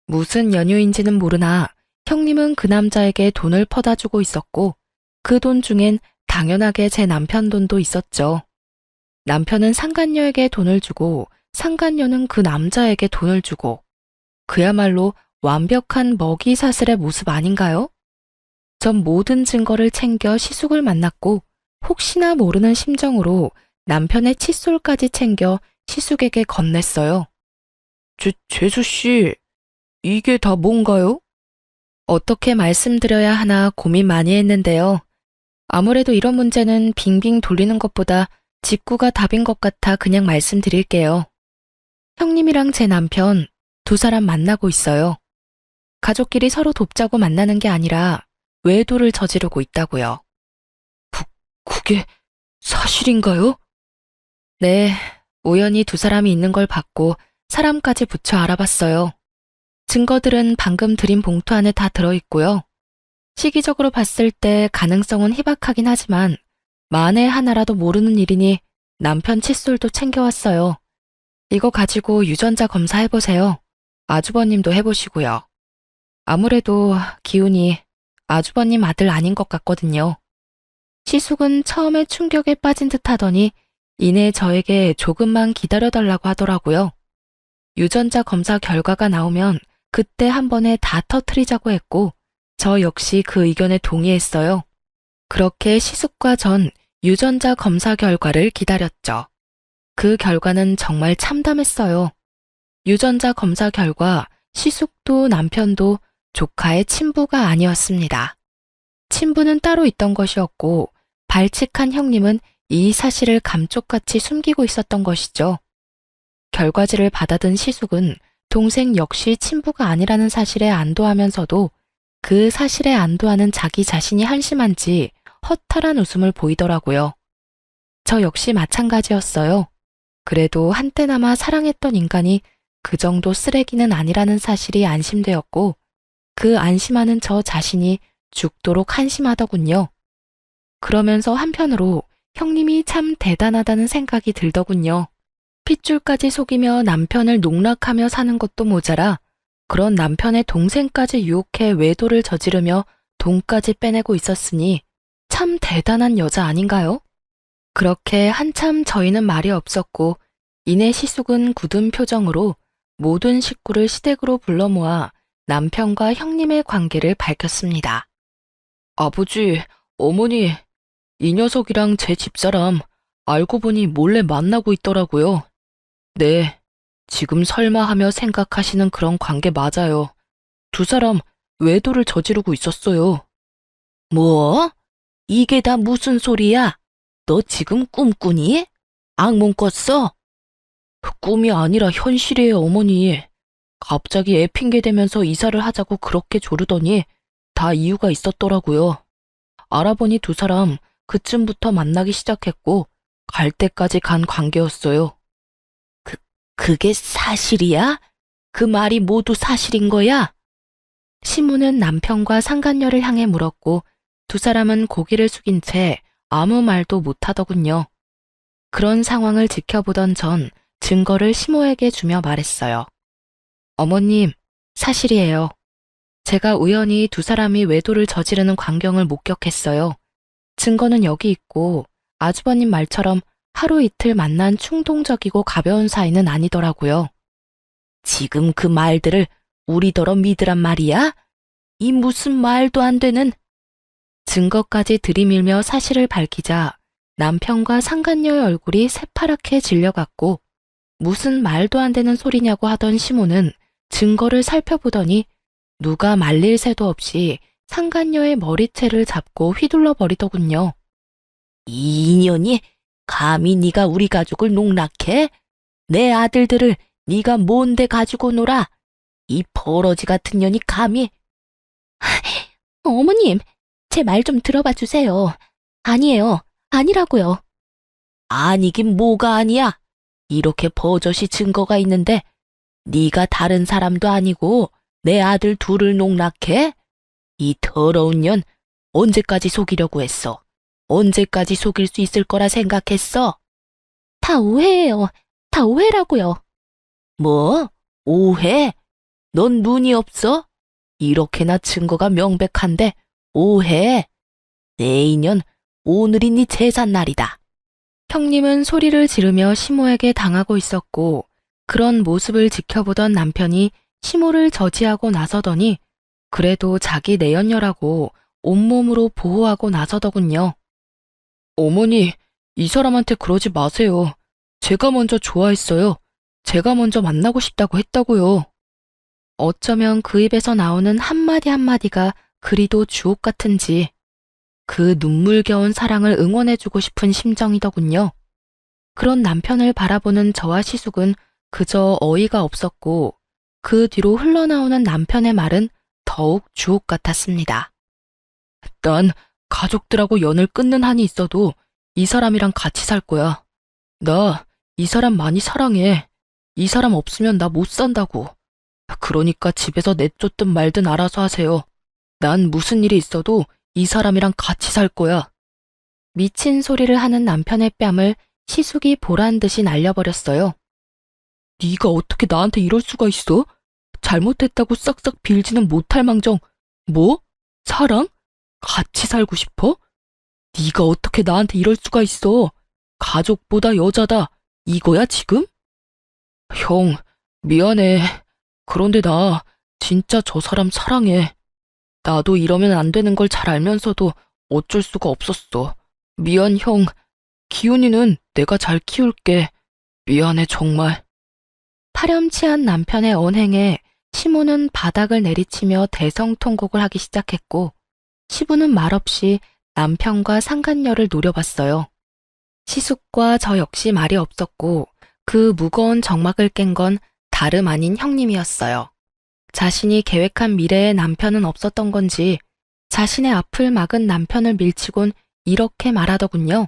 무슨 연유인지는 모르나 형님은 그 남자에게 돈을 퍼다 주고 있었고 그 돈 중엔 당연하게 제 남편 돈도 있었죠. 남편은 상간녀에게 돈을 주고 상간녀는 그 남자에게 돈을 주고 그야말로 완벽한 먹이사슬의 모습 아닌가요? 전 모든 증거를 챙겨 시숙을 만났고 혹시나 모르는 심정으로 남편의 칫솔까지 챙겨 시숙에게 건넸어요. 재수 씨, 이게 다 뭔가요? 어떻게 말씀드려야 하나 고민 많이 했는데요. 아무래도 이런 문제는 빙빙 돌리는 것보다 직구가 답인 것 같아 그냥 말씀드릴게요. 형님이랑 제 남편 두 사람 만나고 있어요. 가족끼리 서로 돕자고 만나는 게 아니라 외도를 저지르고 있다고요. 그게 사실인가요? 네, 우연히 두 사람이 있는 걸 봤고 사람까지 붙여 알아봤어요. 증거들은 방금 드린 봉투 안에 다 들어있고요. 시기적으로 봤을 때 가능성은 희박하긴 하지만 만에 하나라도 모르는 일이니 남편 칫솔도 챙겨왔어요. 이거 가지고 유전자 검사해보세요. 아주버님도 해보시고요. 아무래도 기운이 아주버님 아들 아닌 것 같거든요. 시숙은 처음에 충격에 빠진 듯 하더니 이내 저에게 조금만 기다려달라고 하더라고요. 유전자 검사 결과가 나오면 그때 한 번에 다 터트리자고 했고 저 역시 그 의견에 동의했어요. 그렇게 시숙과 전 유전자 검사 결과를 기다렸죠. 그 결과는 정말 참담했어요. 유전자 검사 결과 시숙도 남편도 조카의 친부가 아니었습니다. 친부는 따로 있던 것이었고 발칙한 형님은 이 사실을 감쪽같이 숨기고 있었던 것이죠. 결과지를 받아든 시숙은 동생 역시 친부가 아니라는 사실에 안도하면서도 그 사실에 안도하는 자기 자신이 한심한지 허탈한 웃음을 보이더라고요. 저 역시 마찬가지였어요. 그래도 한때나마 사랑했던 인간이 그 정도 쓰레기는 아니라는 사실이 안심되었고 그 안심하는 저 자신이 죽도록 한심하더군요. 그러면서 한편으로 형님이 참 대단하다는 생각이 들더군요. 핏줄까지 속이며 남편을 농락하며 사는 것도 모자라 그런 남편의 동생까지 유혹해 외도를 저지르며 돈까지 빼내고 있었으니 참 대단한 여자 아닌가요? 그렇게 한참 저희는 말이 없었고 이내 시숙은 굳은 표정으로 모든 식구를 시댁으로 불러 모아 남편과 형님의 관계를 밝혔습니다. 아버지, 어머니, 이 녀석이랑 제 집사람 알고 보니 몰래 만나고 있더라고요. 네, 지금 설마 하며 생각하시는 그런 관계 맞아요. 두 사람 외도를 저지르고 있었어요. 뭐? 이게 다 무슨 소리야? 너 지금 꿈꾸니? 악몽 꿨어? 꿈이 아니라 현실이에요, 어머니. 갑자기 애 핑계 대면서 이사를 하자고 그렇게 조르더니 다 이유가 있었더라고요. 알아보니 두 사람 그쯤부터 만나기 시작했고 갈 때까지 간 관계였어요. 그게 사실이야? 그 말이 모두 사실인 거야? 시무는 남편과 상간녀를 향해 물었고 두 사람은 고개를 숙인 채 아무 말도 못하더군요. 그런 상황을 지켜보던 전 증거를 시모에게 주며 말했어요. 어머님, 사실이에요. 제가 우연히 두 사람이 외도를 저지르는 광경을 목격했어요. 증거는 여기 있고 아주버님 말처럼 하루 이틀 만난 충동적이고 가벼운 사이는 아니더라고요. 지금 그 말들을 우리더러 믿으란 말이야? 이 무슨 말도 안 되는... 증거까지 들이밀며 사실을 밝히자 남편과 상간녀의 얼굴이 새파랗게 질려갔고 무슨 말도 안 되는 소리냐고 하던 시모는 증거를 살펴보더니 누가 말릴 새도 없이 상간녀의 머리채를 잡고 휘둘러 버리더군요. 이 인연이 감히 네가 우리 가족을 농락해? 내 아들들을 네가 뭔데 가지고 놀아? 이 버러지 같은 년이 감히... 어머님, 제 말 좀 들어봐 주세요. 아니에요. 아니라고요. 아니긴 뭐가 아니야. 이렇게 버젓이 증거가 있는데 네가 다른 사람도 아니고 내 아들 둘을 농락해? 이 더러운 년 언제까지 속이려고 했어? 언제까지 속일 수 있을 거라 생각했어? 다 오해예요. 다 오해라고요. 뭐? 오해? 넌 눈이 없어? 이렇게나 증거가 명백한데 오해? 내 인연 오늘이 네 제삿날이다. 형님은 소리를 지르며 시모에게 당하고 있었고 그런 모습을 지켜보던 남편이 시모를 저지하고 나서더니 그래도 자기 내연녀라고 온몸으로 보호하고 나서더군요. 어머니, 이 사람한테 그러지 마세요. 제가 먼저 좋아했어요. 제가 먼저 만나고 싶다고 했다고요. 어쩌면 그 입에서 나오는 한마디 한마디가 그리도 주옥 같은지 그 눈물겨운 사랑을 응원해주고 싶은 심정이더군요. 그런 남편을 바라보는 저와 시숙은 그저 어이가 없었고 그 뒤로 흘러나오는 남편의 말은 더욱 주옥 같았습니다. 난 가족들하고 연을 끊는 한이 있어도 이 사람이랑 같이 살 거야. 나 이 사람 많이 사랑해. 이 사람 없으면 나 못 산다고. 그러니까 집에서 내쫓든 말든 알아서 하세요. 난 무슨 일이 있어도 이 사람이랑 같이 살 거야. 미친 소리를 하는 남편의 뺨을 시숙이 보란 듯이 날려버렸어요. 네가 어떻게 나한테 이럴 수가 있어? 잘못했다고 싹싹 빌지는 못할 망정. 뭐? 사랑? 같이 살고 싶어? 네가 어떻게 나한테 이럴 수가 있어? 가족보다 여자다. 이거야 지금? 형, 미안해. 그런데 나 진짜 저 사람 사랑해. 나도 이러면 안 되는 걸 잘 알면서도 어쩔 수가 없었어. 미안, 형. 기훈이는 내가 잘 키울게. 미안해, 정말. 파렴치한 남편의 언행에 시모는 바닥을 내리치며 대성통곡을 하기 시작했고, 시부는 말없이 남편과 상간녀를 노려봤어요. 시숙과 저 역시 말이 없었고, 그 무거운 정막을 깬 건 다름 아닌 형님이었어요. 자신이 계획한 미래에 남편은 없었던 건지 자신의 앞을 막은 남편을 밀치곤 이렇게 말하더군요.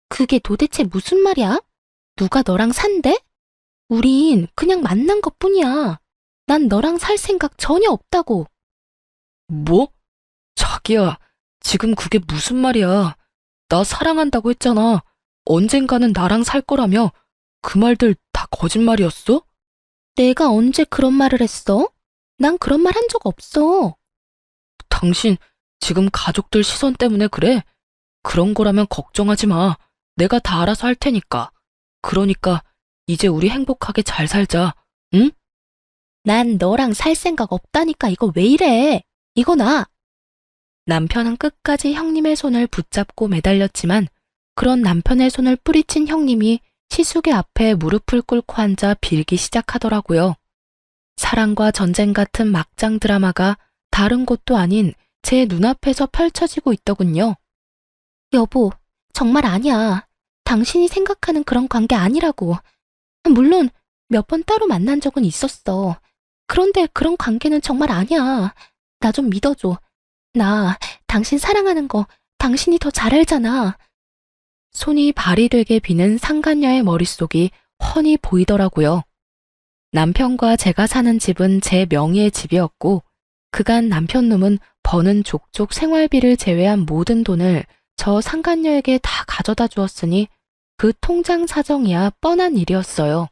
그게 도대체 무슨 말이야? 누가 너랑 산대? 우린 그냥 만난 것뿐이야. 난 너랑 살 생각 전혀 없다고. 뭐? 자기야, 지금 그게 무슨 말이야. 나 사랑한다고 했잖아. 언젠가는 나랑 살 거라며. 그 말들 다 거짓말이었어? 내가 언제 그런 말을 했어? 난 그런 말 한 적 없어. 당신 지금 가족들 시선 때문에 그래? 그런 거라면 걱정하지 마. 내가 다 알아서 할 테니까. 그러니까 이제 우리 행복하게 잘 살자. 응? 난 너랑 살 생각 없다니까. 이거 왜 이래? 이거 나. 남편은 끝까지 형님의 손을 붙잡고 매달렸지만 그런 남편의 손을 뿌리친 형님이 시숙의 앞에 무릎을 꿇고 앉아 빌기 시작하더라고요. 사랑과 전쟁 같은 막장 드라마가 다른 곳도 아닌 제 눈앞에서 펼쳐지고 있더군요. 여보, 정말 아니야. 당신이 생각하는 그런 관계 아니라고. 물론 몇 번 따로 만난 적은 있었어. 그런데 그런 관계는 정말 아니야. 나 좀 믿어줘. 나 당신 사랑하는 거 당신이 더 잘 알잖아. 손이 발이 되게 비는 상간녀의 머릿속이 훤히 보이더라고요. 남편과 제가 사는 집은 제 명의의 집이었고 그간 남편놈은 버는 족족 생활비를 제외한 모든 돈을 저 상간녀에게 다 가져다 주었으니 그 통장 사정이야 뻔한 일이었어요.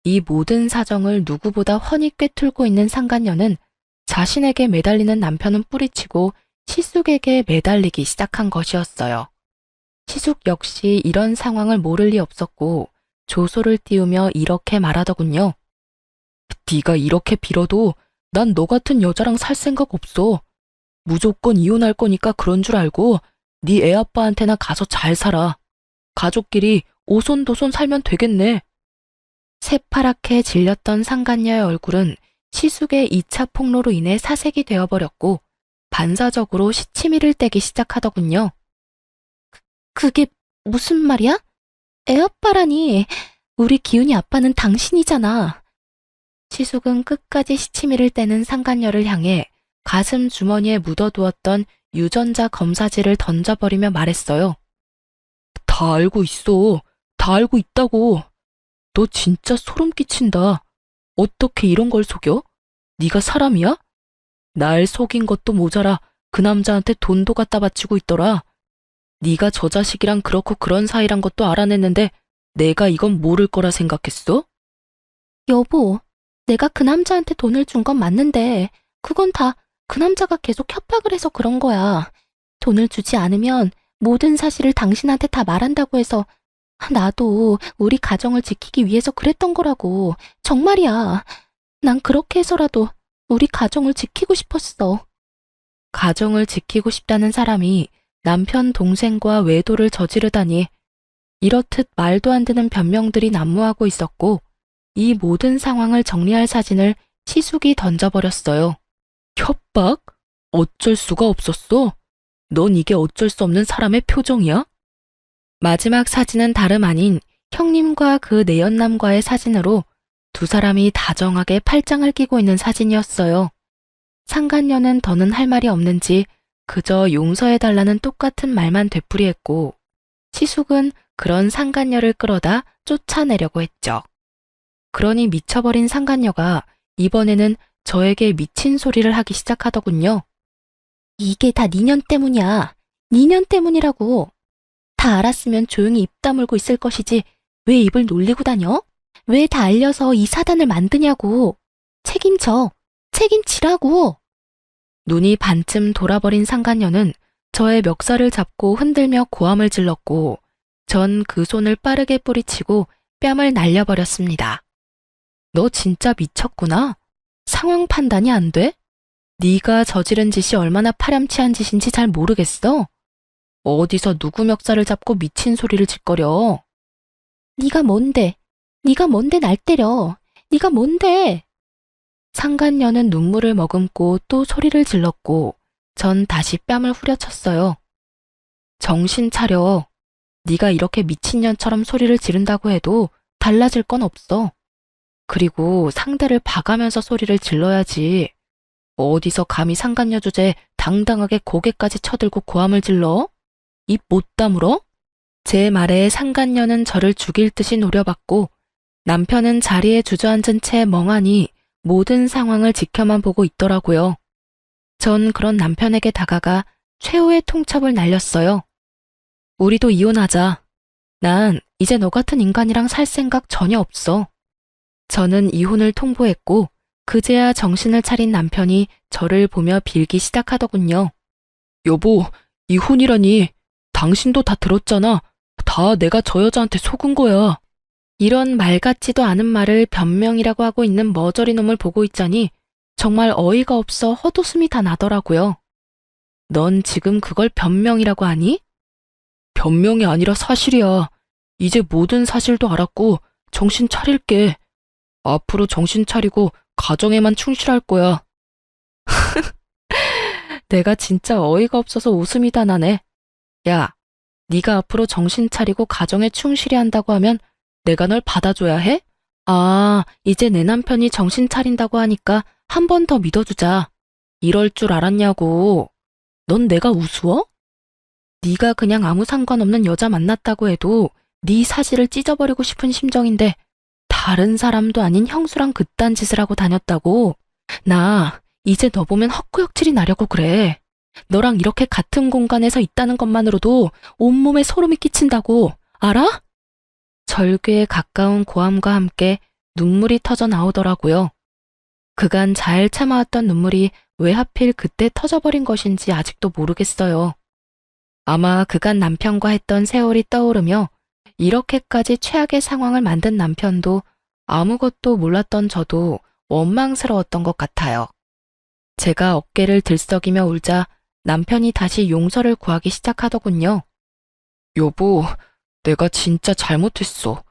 이 모든 사정을 누구보다 훤히 꿰뚫고 있는 상간녀는 자신에게 매달리는 남편은 뿌리치고 시숙에게 매달리기 시작한 것이었어요. 시숙 역시 이런 상황을 모를 리 없었고 조소를 띄우며 이렇게 말하더군요. 네가 이렇게 빌어도 난 너 같은 여자랑 살 생각 없어. 무조건 이혼할 거니까 그런 줄 알고 네 애아빠한테나 가서 잘 살아. 가족끼리 오손도손 살면 되겠네. 새파랗게 질렸던 상간녀의 얼굴은 시숙의 2차 폭로로 인해 사색이 되어버렸고 반사적으로 시치미를 떼기 시작하더군요. 그게 무슨 말이야? 애아빠라니. 우리 기훈이 아빠는 당신이잖아. 시숙은 끝까지 시치미를 떼는 상간녀를 향해 가슴 주머니에 묻어두었던 유전자 검사지를 던져버리며 말했어요. 다 알고 있어. 다 알고 있다고. 너 진짜 소름 끼친다. 어떻게 이런 걸 속여? 네가 사람이야? 날 속인 것도 모자라 그 남자한테 돈도 갖다 바치고 있더라. 네가 저 자식이랑 그렇고 그런 사이란 것도 알아냈는데 내가 이건 모를 거라 생각했어? 여보, 내가 그 남자한테 돈을 준 건 맞는데 그건 다 그 남자가 계속 협박을 해서 그런 거야. 돈을 주지 않으면 모든 사실을 당신한테 다 말한다고 해서 나도 우리 가정을 지키기 위해서 그랬던 거라고. 정말이야. 난 그렇게 해서라도 우리 가정을 지키고 싶었어. 가정을 지키고 싶다는 사람이 남편 동생과 외도를 저지르다니 이렇듯 말도 안 되는 변명들이 난무하고 있었고 이 모든 상황을 정리할 사진을 시숙이 던져버렸어요. 협박? 어쩔 수가 없었어? 넌 이게 어쩔 수 없는 사람의 표정이야? 마지막 사진은 다름 아닌 형님과 그 내연남과의 사진으로 두 사람이 다정하게 팔짱을 끼고 있는 사진이었어요. 상간녀는 더는 할 말이 없는지 그저 용서해달라는 똑같은 말만 되풀이했고 시숙은 그런 상간녀를 끌어다 쫓아내려고 했죠. 그러니 미쳐버린 상간녀가 이번에는 저에게 미친 소리를 하기 시작하더군요. 이게 다 니년 때문이야. 니년 때문이라고. 다 알았으면 조용히 입 다물고 있을 것이지 왜 입을 놀리고 다녀? 왜 다 알려서 이 사단을 만드냐고. 책임져. 책임지라고. 눈이 반쯤 돌아버린 상간녀는 저의 멱살을 잡고 흔들며 고함을 질렀고 전 그 손을 빠르게 뿌리치고 뺨을 날려버렸습니다. 너 진짜 미쳤구나. 상황 판단이 안 돼? 네가 저지른 짓이 얼마나 파렴치한 짓인지 잘 모르겠어. 어디서 누구 멱살을 잡고 미친 소리를 짓거려. 네가 뭔데? 네가 뭔데 날 때려? 네가 뭔데? 상간녀는 눈물을 머금고 또 소리를 질렀고 전 다시 뺨을 후려쳤어요. 정신 차려. 네가 이렇게 미친년처럼 소리를 지른다고 해도 달라질 건 없어. 그리고 상대를 봐가면서 소리를 질러야지. 어디서 감히 상간녀 주제에 당당하게 고개까지 쳐들고 고함을 질러? 입 못 다물어? 제 말에 상간녀는 저를 죽일 듯이 노려봤고 남편은 자리에 주저앉은 채 멍하니 모든 상황을 지켜만 보고 있더라고요. 전 그런 남편에게 다가가 최후의 통첩을 날렸어요. 우리도 이혼하자. 난 이제 너 같은 인간이랑 살 생각 전혀 없어. 저는 이혼을 통보했고 그제야 정신을 차린 남편이 저를 보며 빌기 시작하더군요. 여보, 이혼이라니. 당신도 다 들었잖아. 다 내가 저 여자한테 속은 거야. 이런 말 같지도 않은 말을 변명이라고 하고 있는 머저리 놈을 보고 있자니 정말 어이가 없어 헛웃음이 다 나더라고요. 넌 지금 그걸 변명이라고 하니? 변명이 아니라 사실이야. 이제 모든 사실도 알았고 정신 차릴게. 앞으로 정신 차리고 가정에만 충실할 거야. 내가 진짜 어이가 없어서 웃음이 다 나네. 야, 네가 앞으로 정신 차리고 가정에 충실히 한다고 하면 내가 널 받아줘야 해? 아, 이제 내 남편이 정신 차린다고 하니까 한 번 더 믿어주자. 이럴 줄 알았냐고. 넌 내가 우스워? 네가 그냥 아무 상관없는 여자 만났다고 해도 네 사실을 찢어버리고 싶은 심정인데 다른 사람도 아닌 형수랑 그딴 짓을 하고 다녔다고? 나 이제 너 보면 헛구역질이 나려고 그래. 너랑 이렇게 같은 공간에서 있다는 것만으로도 온몸에 소름이 끼친다고. 알아? 절규에 가까운 고함과 함께 눈물이 터져 나오더라고요. 그간 잘 참아왔던 눈물이 왜 하필 그때 터져버린 것인지 아직도 모르겠어요. 아마 그간 남편과 했던 세월이 떠오르며 이렇게까지 최악의 상황을 만든 남편도 아무것도 몰랐던 저도 원망스러웠던 것 같아요. 제가 어깨를 들썩이며 울자 남편이 다시 용서를 구하기 시작하더군요. 여보, 내가 진짜 잘못했어.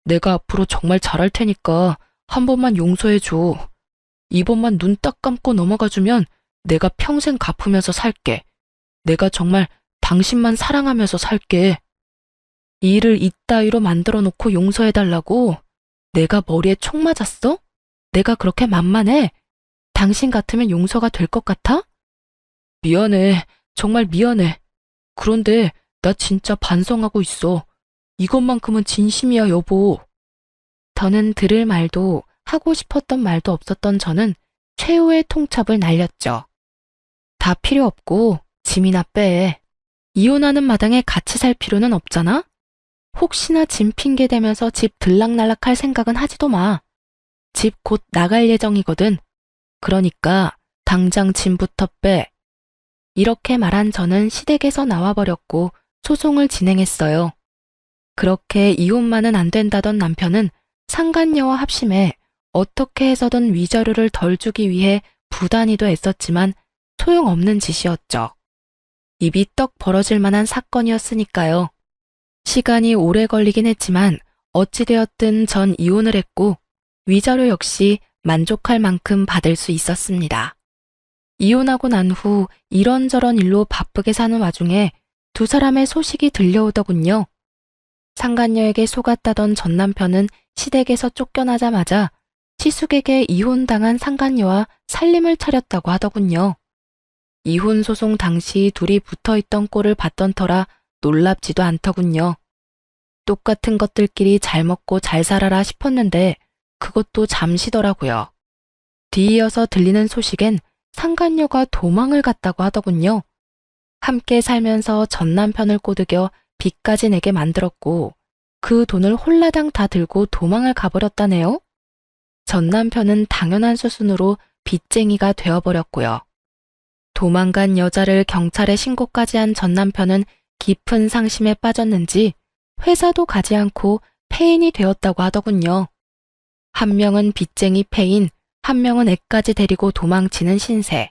내가 앞으로 정말 잘할 테니까 한 번만 용서해줘. 이번만 눈 딱 감고 넘어가주면 내가 평생 갚으면서 살게. 내가 정말 당신만 사랑하면서 살게. 일을 이따위로 만들어 놓고 용서해달라고? 내가 머리에 총 맞았어? 내가 그렇게 만만해? 당신 같으면 용서가 될 것 같아? 미안해. 정말 미안해. 그런데 나 진짜 반성하고 있어. 이것만큼은 진심이야, 여보. 더는 들을 말도 하고 싶었던 말도 없었던 저는 최후의 통첩을 날렸죠. 다 필요 없고 짐이나 빼. 이혼하는 마당에 같이 살 필요는 없잖아? 혹시나 짐 핑계 대면서 집 들락날락할 생각은 하지도 마. 집 곧 나갈 예정이거든. 그러니까 당장 짐부터 빼. 이렇게 말한 저는 시댁에서 나와버렸고 소송을 진행했어요. 그렇게 이혼만은 안 된다던 남편은 상간녀와 합심해 어떻게 해서든 위자료를 덜 주기 위해 부단히도 애썼지만 소용없는 짓이었죠. 입이 떡 벌어질 만한 사건이었으니까요. 시간이 오래 걸리긴 했지만 어찌되었든 전 이혼을 했고 위자료 역시 만족할 만큼 받을 수 있었습니다. 이혼하고 난 후 이런저런 일로 바쁘게 사는 와중에 두 사람의 소식이 들려오더군요. 상간녀에게 속았다던 전 남편은 시댁에서 쫓겨나자마자 시숙에게 이혼당한 상간녀와 살림을 차렸다고 하더군요. 이혼 소송 당시 둘이 붙어있던 꼴을 봤던 터라 놀랍지도 않더군요. 똑같은 것들끼리 잘 먹고 잘 살아라 싶었는데 그것도 잠시더라고요. 뒤이어서 들리는 소식엔 상간녀가 도망을 갔다고 하더군요. 함께 살면서 전 남편을 꼬드겨 빚까지 내게 만들었고 그 돈을 홀라당 다 들고 도망을 가버렸다네요. 전 남편은 당연한 수순으로 빚쟁이가 되어버렸고요. 도망간 여자를 경찰에 신고까지 한 전 남편은 깊은 상심에 빠졌는지 회사도 가지 않고 폐인이 되었다고 하더군요. 한 명은 빚쟁이 폐인, 한 명은 애까지 데리고 도망치는 신세.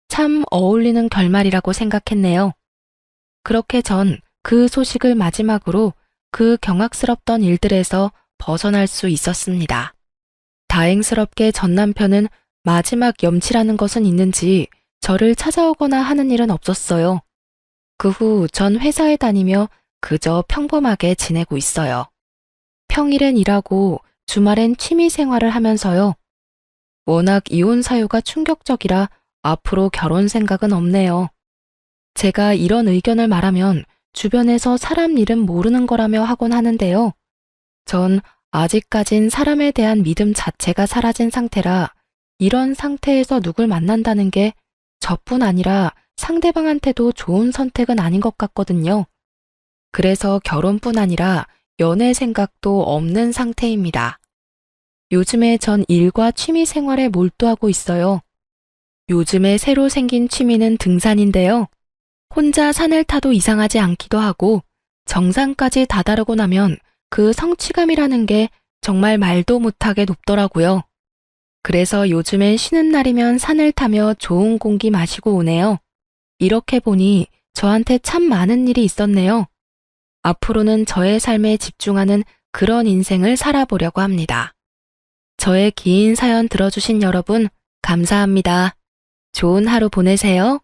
참 어울리는 결말이라고 생각했네요. 그렇게 전 그 소식을 마지막으로 그 경악스럽던 일들에서 벗어날 수 있었습니다. 다행스럽게 전 남편은 마지막 염치라는 것은 있는지 저를 찾아오거나 하는 일은 없었어요. 그 후 전 회사에 다니며 그저 평범하게 지내고 있어요. 평일엔 일하고 주말엔 취미 생활을 하면서요. 워낙 이혼 사유가 충격적이라 앞으로 결혼 생각은 없네요. 제가 이런 의견을 말하면 주변에서 사람 일은 모르는 거라며 하곤 하는데요. 전 아직까진 사람에 대한 믿음 자체가 사라진 상태라 이런 상태에서 누굴 만난다는 게 저뿐 아니라 상대방한테도 좋은 선택은 아닌 것 같거든요. 그래서 결혼뿐 아니라 연애 생각도 없는 상태입니다. 요즘에 전 일과 취미 생활에 몰두하고 있어요. 요즘에 새로 생긴 취미는 등산인데요. 혼자 산을 타도 이상하지 않기도 하고 정상까지 다다르고 나면 그 성취감이라는 게 정말 말도 못하게 높더라고요. 그래서 요즘엔 쉬는 날이면 산을 타며 좋은 공기 마시고 오네요. 이렇게 보니 저한테 참 많은 일이 있었네요. 앞으로는 저의 삶에 집중하는 그런 인생을 살아보려고 합니다. 저의 긴 사연 들어주신 여러분, 감사합니다. 좋은 하루 보내세요.